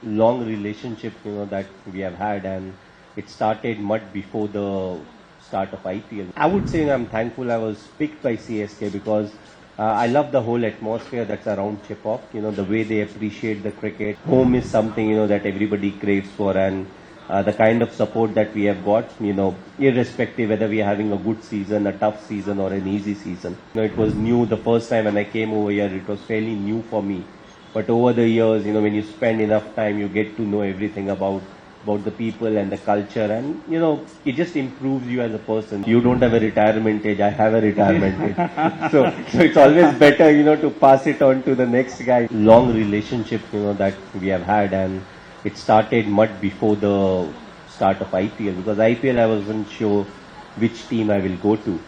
long relationship, that we have had, and it started much before the start of IPL. I would say I'm thankful I was picked by CSK because I love the whole atmosphere that's around Chipok. The way they appreciate the cricket. Home is something, that everybody craves for, and the kind of support that we have got, irrespective whether we are having a good season, a tough season, or an easy season. It was new the first time when I came over here, it was fairly new for me. But over the years, when you spend enough time, you get to know everything about the people and the culture, and it just improves you as a person. You don't have a retirement age, I have a retirement age. So it's always better, to pass it on to the next guy. Long relationship, that we have had, and it started much before the start of IPL, because IPL I wasn't sure which team I will go to.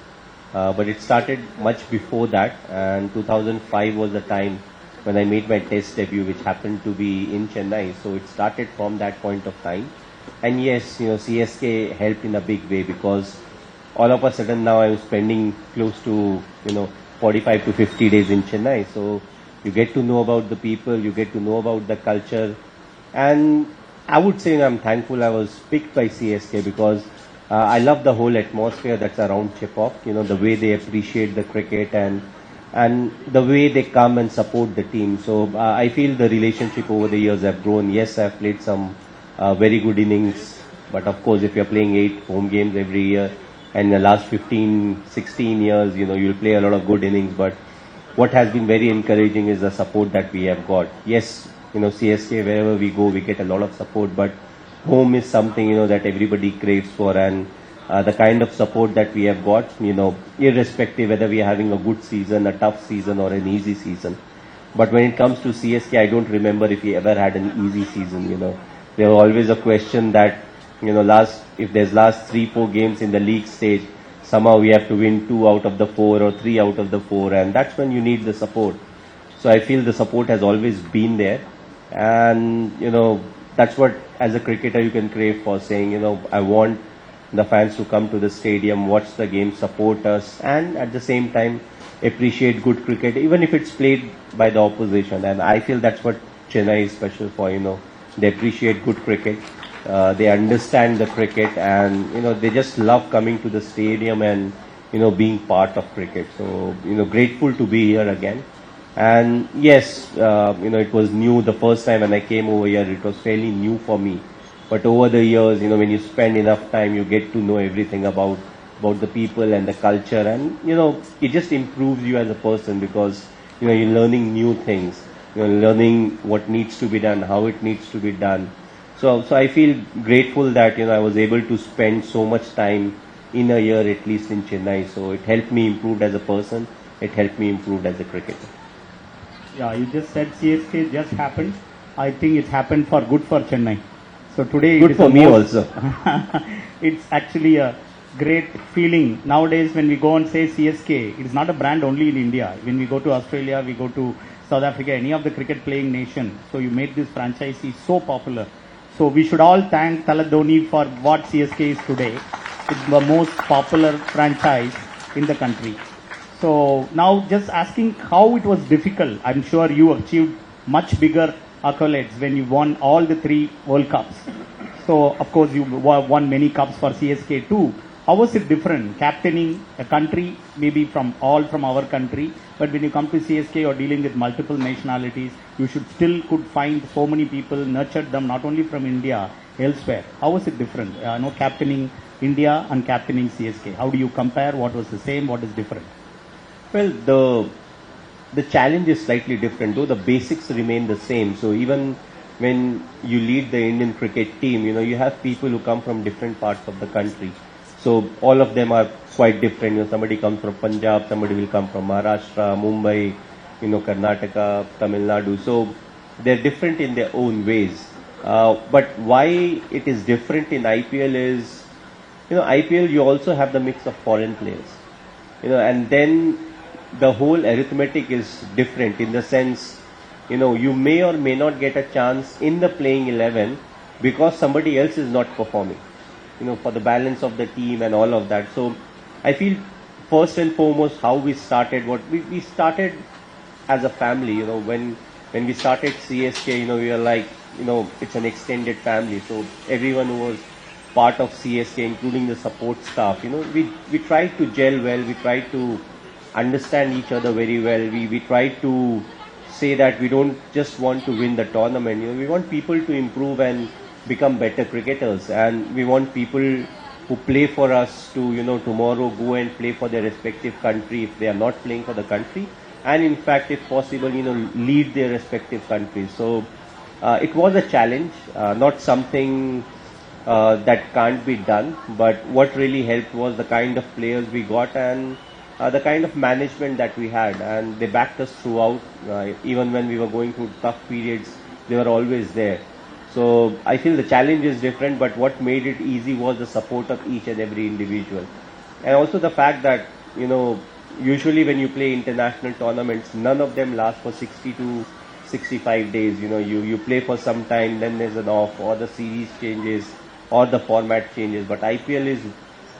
But it started much before that, and 2005 was the time when I made my test debut, which happened to be in Chennai. So it started from that point of time. And yes, CSK helped in a big way, because all of a sudden now I'm spending close to, 45 to 50 days in Chennai. So you get to know about the people, you get to know about the culture. And I would say I'm thankful I was picked by CSK because I love the whole atmosphere that's around Chipok, the way they appreciate the cricket, and the way they come and support the team. So I feel the relationship over the years have grown. Yes, I've played some very good innings, but of course if you're playing 8 home games every year, and in the last 15, 16 years, you'll play a lot of good innings. But what has been very encouraging is the support that we have got. Yes, CSK, wherever we go, we get a lot of support, but home is something, that everybody craves for, and the kind of support that we have got, irrespective whether we are having a good season, a tough season, or an easy season. But when it comes to CSK, I don't remember if we ever had an easy season. There was always a question that, if there's last 3-4 games in the league stage, somehow we have to win 2 out of the 4 or 3 out of the 4, and that's when you need the support. So I feel the support has always been there, and, that's what as a cricketer you can crave for, saying, I want the fans to come to the stadium, watch the game, support us, and at the same time appreciate good cricket, even if it's played by the opposition. And I feel that's what Chennai is special for. They appreciate good cricket, they understand the cricket, and they just love coming to the stadium and being part of cricket. So grateful to be here again. And yes, it was new the first time when I came over here, it was fairly new for me. But over the years, when you spend enough time, you get to know everything about the people and the culture, and it just improves you as a person, because you're learning new things, you're learning what needs to be done, how it needs to be done. So I feel grateful that I was able to spend so much time in a year at least in Chennai. So it helped me improve as a person, it helped me improve as a cricketer. Yeah, you just said CSK just happened. I think it happened for good for Chennai. So today good for me also. It's actually a great feeling. Nowadays when we go and say CSK, it is not a brand only in India. When we go to Australia, we go to South Africa, any of the cricket playing nation. So you made this franchise so popular. So we should all thank Thala Dhoni for what CSK is today. It's the most popular franchise in the country. So now just asking how it was difficult. I'm sure you achieved much bigger accolades when you won all the 3 World Cups. So of course you won many cups for CSK too. How was it different? Captaining a country, maybe from our country, but when you come to CSK, you're dealing with multiple nationalities. You should still could find so many people, nurtured them not only from India, elsewhere. How was it different? Captaining India and captaining CSK. How do you compare? What was the same? What is different? Well, the challenge is slightly different, though the basics remain the same. So even when you lead the Indian cricket team, you have people who come from different parts of the country. So all of them are quite different. Somebody comes from Punjab, somebody will come from Maharashtra, Mumbai, Karnataka, Tamil Nadu. So they're different in their own ways. But why it is different in IPL is, IPL you also have the mix of foreign players. And then the whole arithmetic is different in the sense, you may or may not get a chance in the playing 11 because somebody else is not performing, for the balance of the team and all of that. So I feel first and foremost how we started, we started as a family, when we started CSK, we were like it's an extended family. So everyone who was part of CSK, including the support staff, we tried to gel well. We tried to understand each other very well. We tried to say that we don't just want to win the tournament. We want people to improve and become better cricketers, and we want people who play for us to, tomorrow go and play for their respective country if they are not playing for the country, and in fact, if possible, lead their respective countries. So it was a challenge, not something that can't be done, but what really helped was the kind of players we got and the kind of management that we had, and they backed us throughout. Even when we were going through tough periods, they were always there. So I feel the challenge is different, but what made it easy was the support of each and every individual. And also the fact that, usually when you play international tournaments, none of them last for 60 to 65 days. You play for some time, then there's an off, or the series changes, or the format changes. But IPL is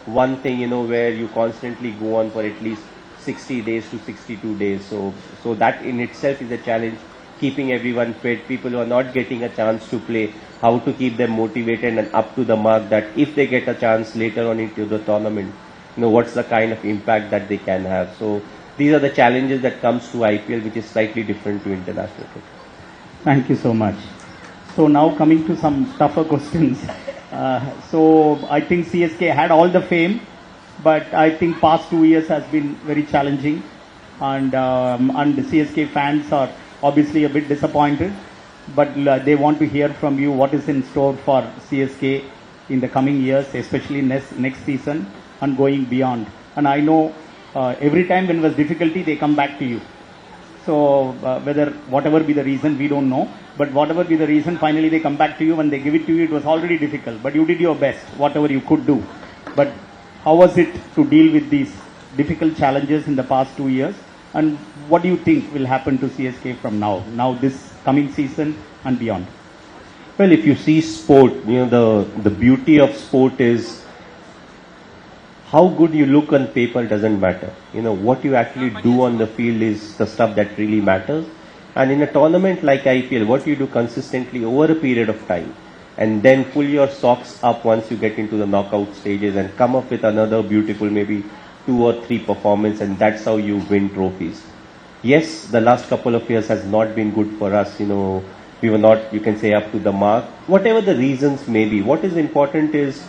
one thing, where you constantly go on for at least 60 days to 62 days. So that in itself is a challenge, keeping everyone fit, people who are not getting a chance to play, how to keep them motivated and up to the mark that if they get a chance later on into the tournament, what's the kind of impact that they can have. So these are the challenges that comes to IPL, which is slightly different to international cricket. Thank you so much. So now coming to some tougher questions. So I think CSK had all the fame, but I think past 2 years has been very challenging, and the CSK fans are obviously a bit disappointed, but they want to hear from you what is in store for CSK in the coming years, especially next season and going beyond. And I know every time when there was difficulty, they come back to you. So whatever be the reason, we don't know, but whatever be the reason, finally they come back to you. When they give it to you, it was already difficult, but you did your best, whatever you could do. But how was it to deal with these difficult challenges in the past 2 years? And what do you think will happen to CSK from now this coming season and beyond? Well, if you see sport, the beauty of sport is how good you look on paper doesn't matter. What you actually do on the field is the stuff that really matters. And in a tournament like IPL, what you do consistently over a period of time, and then pull your socks up once you get into the knockout stages and come up with another beautiful, maybe 2 or 3 performance, and that's how you win trophies. Yes, the last couple of years has not been good for us. We were not, you can say, up to the mark. Whatever the reasons may be, what is important is,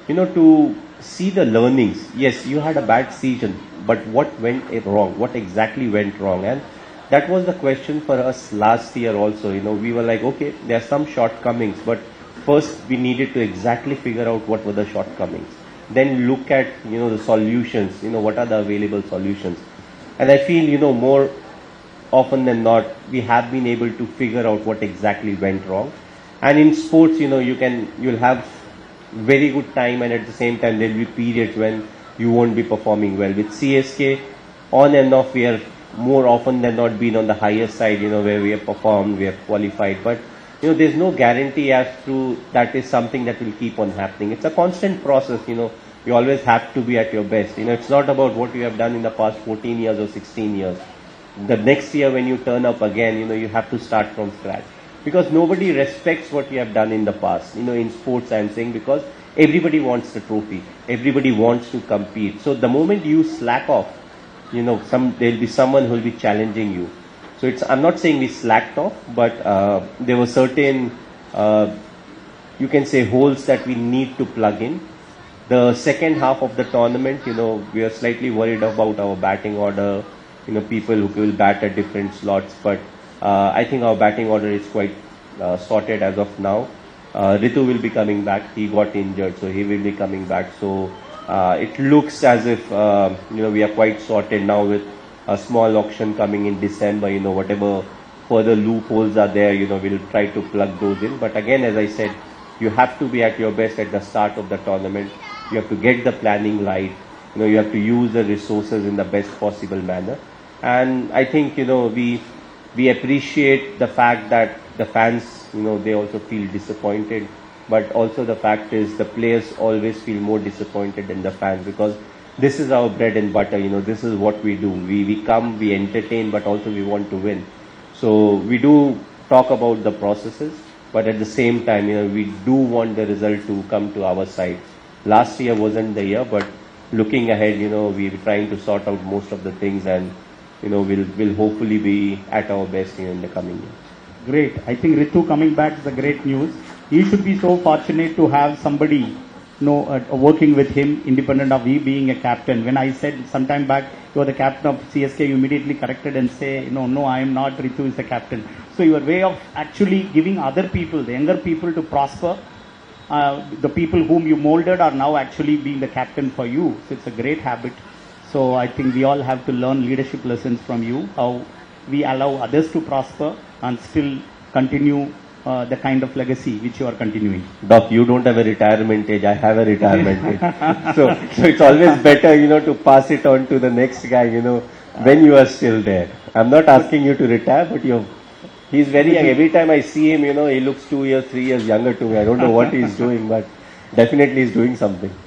to see the learnings. Yes, you had a bad season, but what went wrong? What exactly went wrong? And that was the question for us last year also. We were like, okay, there are some shortcomings, but first we needed to exactly figure out what were the shortcomings. Then look at, the solutions, what are the available solutions. And I feel, more often than not, we have been able to figure out what exactly went wrong. And in sports, you'll have very good time, and at the same time, there'll be periods when you won't be performing well. With CSK, on and off, we are more often than not been on the higher side, where we have performed, we have qualified. But, there's no guarantee as to that is something that will keep on happening. It's a constant process, you always have to be at your best. It's not about what you have done in the past 14 years or 16 years. The next year when you turn up again, you have to start from scratch. Because nobody respects what you have done in the past. In sports I'm saying, because everybody wants the trophy. Everybody wants to compete. So the moment you slack off, there'll be someone who will be challenging you. So I'm not saying we slacked off, but there were certain, you can say, holes that we need to plug in. The second half of the tournament, we are slightly worried about our batting order, people who will bat at different slots, but I think our batting order is quite sorted as of now. Ritu will be coming back. He got injured, so he will be coming back. So it looks as if, we are quite sorted now with a small auction coming in December. Whatever further loopholes are there, we'll try to plug those in. But again, as I said, you have to be at your best at the start of the tournament. You have to get the planning right. You have to use the resources in the best possible manner. And I think, we appreciate the fact that the fans, they also feel disappointed. But also the fact is the players always feel more disappointed than the fans, because this is our bread and butter. This is what we do. We come, we entertain, but also we want to win. So we do talk about the processes. but at the same time, we do want the result to come to our side. Last year wasn't the year, but looking ahead, we're trying to sort out most of the things, and we'll hopefully be at our best in the coming year. Great. I think Ritu coming back is a great news. He should be so fortunate to have somebody working with him independent of he being a captain. When I said sometime back you are the captain of CSK, you immediately corrected and say, no, I am not. Ritu is the captain. So your way of actually giving other people, the younger people, to prosper, the people whom you molded are now actually being the captain for you. So it's a great habit. So I think we all have to learn leadership lessons from you, how we allow others to prosper and still continue the kind of legacy which you are continuing. Doc, you don't have a retirement age. I have a retirement age. So it's always better, to pass it on to the next guy, when you are still there. I'm not asking you to retire, but he's very young. Every time I see him, he looks 2 years, 3 years younger to me. I don't know what he's doing, but definitely he's doing something.